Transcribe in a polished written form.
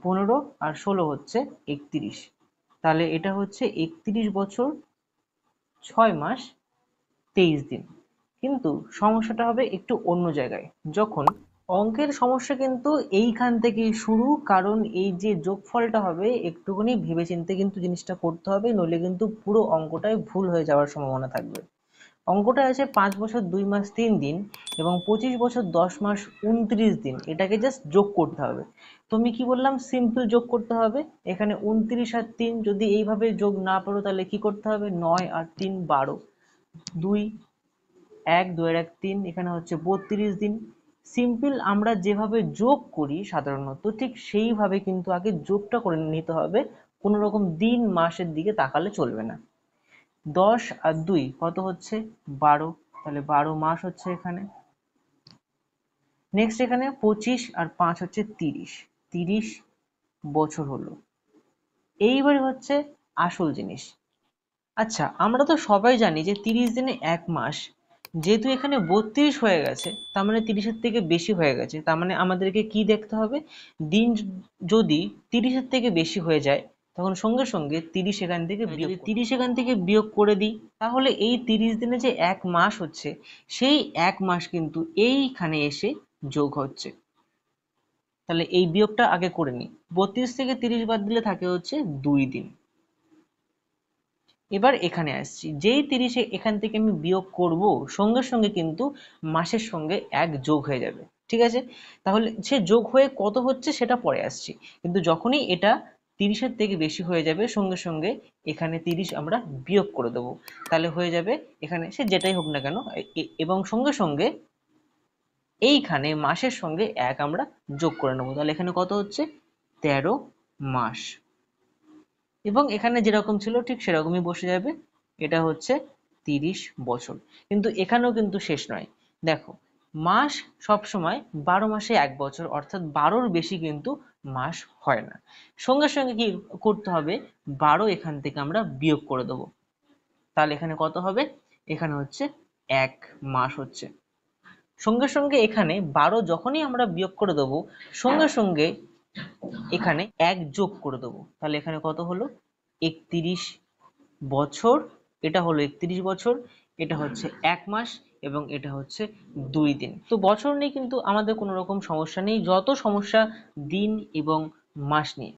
15 আর 16 হচ্ছে 31। তাহলে এটা হচ্ছে 31 বছর 6 মাস 23 দিন। কিন্তু সমস্যাটা হবে একটু অন্য জায়গায়। যখন অঙ্কের সমস্যা কিন্তু এইখান থেকেই শুরু, কারণ এই যে যোগফলটা হবে একটুখানি ভেবেচিন্তে কিন্তু জিনিসটা করতে হবে, নইলে কিন্তু পুরো অঙ্কটাই ভুল হয়ে যাওয়ার সম্ভাবনা থাকবে। অঙ্কটা আছে 5 বছর 2 মাস 3 দিন এবং 25 বছর 10 মাস 29 দিন। এটাকে জাস্ট যোগ করতে হবে। তো আমি কি বললাম, সিম্পল যোগ করতে হবে। এখানে 29 আর 3 যদি এইভাবে যোগ না পারো তাহলে কি করতে হবে, 9 আর 3 12, 2 1 2 এর 1 3, এখানে হচ্ছে 32 দিন। সিম্পল আমরা যেভাবে যোগ করি সাধারণত ঠিক সেইভাবে কিন্তু আগে যোগটা করে নিতে হবে, কোনো রকম দিন মাসের দিকে তাকালে চলবে না। 10 আর 2 কত হচ্ছে 12, তাহলে 12 মাস হচ্ছে এখানে। নেক্সট এখানে 25 আর 5 হচ্ছে 30, 30 বছর হলো। এইবারে হচ্ছে আসল জিনিস। আচ্ছা, আমরা তো সবাই জানি যে 30 দিনে 1 মাস। যেহেতু এখানে 32 হয়ে গেছে, তার মানে 30-এর থেকে বেশি হয়ে গেছে, তার মানে আমাদেরকে কি দেখতে হবে, দিন যদি 30-এর থেকে বেশি হয়ে যায় তখন সঙ্গে সঙ্গে 30 এখান থেকে বিয়োগ, 30 এখান থেকে বিয়োগ করে দিই, তাহলে এই 30 দিনে যে 1 মাস হচ্ছে সেই 1 মাস কিন্তু এইখানে এসে যোগ হচ্ছে। তাহলে এই বিয়োগটা আগে করে নিই। 32 থেকে 30 বাদ দিলে থাকে হচ্ছে 2 দিন। এবার এখানে আসছি, যেই 30 এখান থেকে আমি বিয়োগ করব সঙ্গে সঙ্গে কিন্তু মাসের সঙ্গে 1 যোগ হয়ে যাবে। ঠিক আছে, তাহলে সে যোগ হয়ে কত হচ্ছে সেটা পরে আসছি, কিন্তু যখনই এটা 30-এর থেকে বেশি হয়ে যাবে সঙ্গে সঙ্গে এখানে 30 আমরা বিয়োগ করে দেবো। তাহলে হয়ে যাবে এখানে সে যেটাই হোক না কেন, এবং সঙ্গে সঙ্গে এইখানে মাসের সঙ্গে 1 আমরা যোগ করে নেবো। তাহলে এখানে কত হচ্ছে 13 মাস। এবং এখানে যেরকম ছিল ঠিক সেরকমই বসে যাবে, এটা হচ্ছে 30 বছর। কিন্তু এখানেও কিন্তু শেষ নয়। দেখো, মাস সবসময় 12 মাসে 1 বছর, অর্থাৎ 12-র বেশি কিন্তু মাস হয় না। সঙ্গে সঙ্গে কি করতে হবে, 12 এখান থেকে আমরা বিয়োগ করে দেবো। তাহলে এখানে কত হবে, এখানে হচ্ছে 1 মাস হচ্ছে। সঙ্গে সঙ্গে এখানে 12 যখনই আমরা বিয়োগ করে দেবো সঙ্গে সঙ্গে এখানে 1 যোগ করে দেবো। তাহলে এখানে কত হলো 31 বছর। এটা হলো 31 বছর, এটা হচ্ছে 1 মাস এবং এটা হচ্ছে 2 দিন। তো বছর নিয়ে কিন্তু আমাদের কোনো রকম সমস্যা নেই, যত সমস্যা দিন এবং মাস নিয়ে।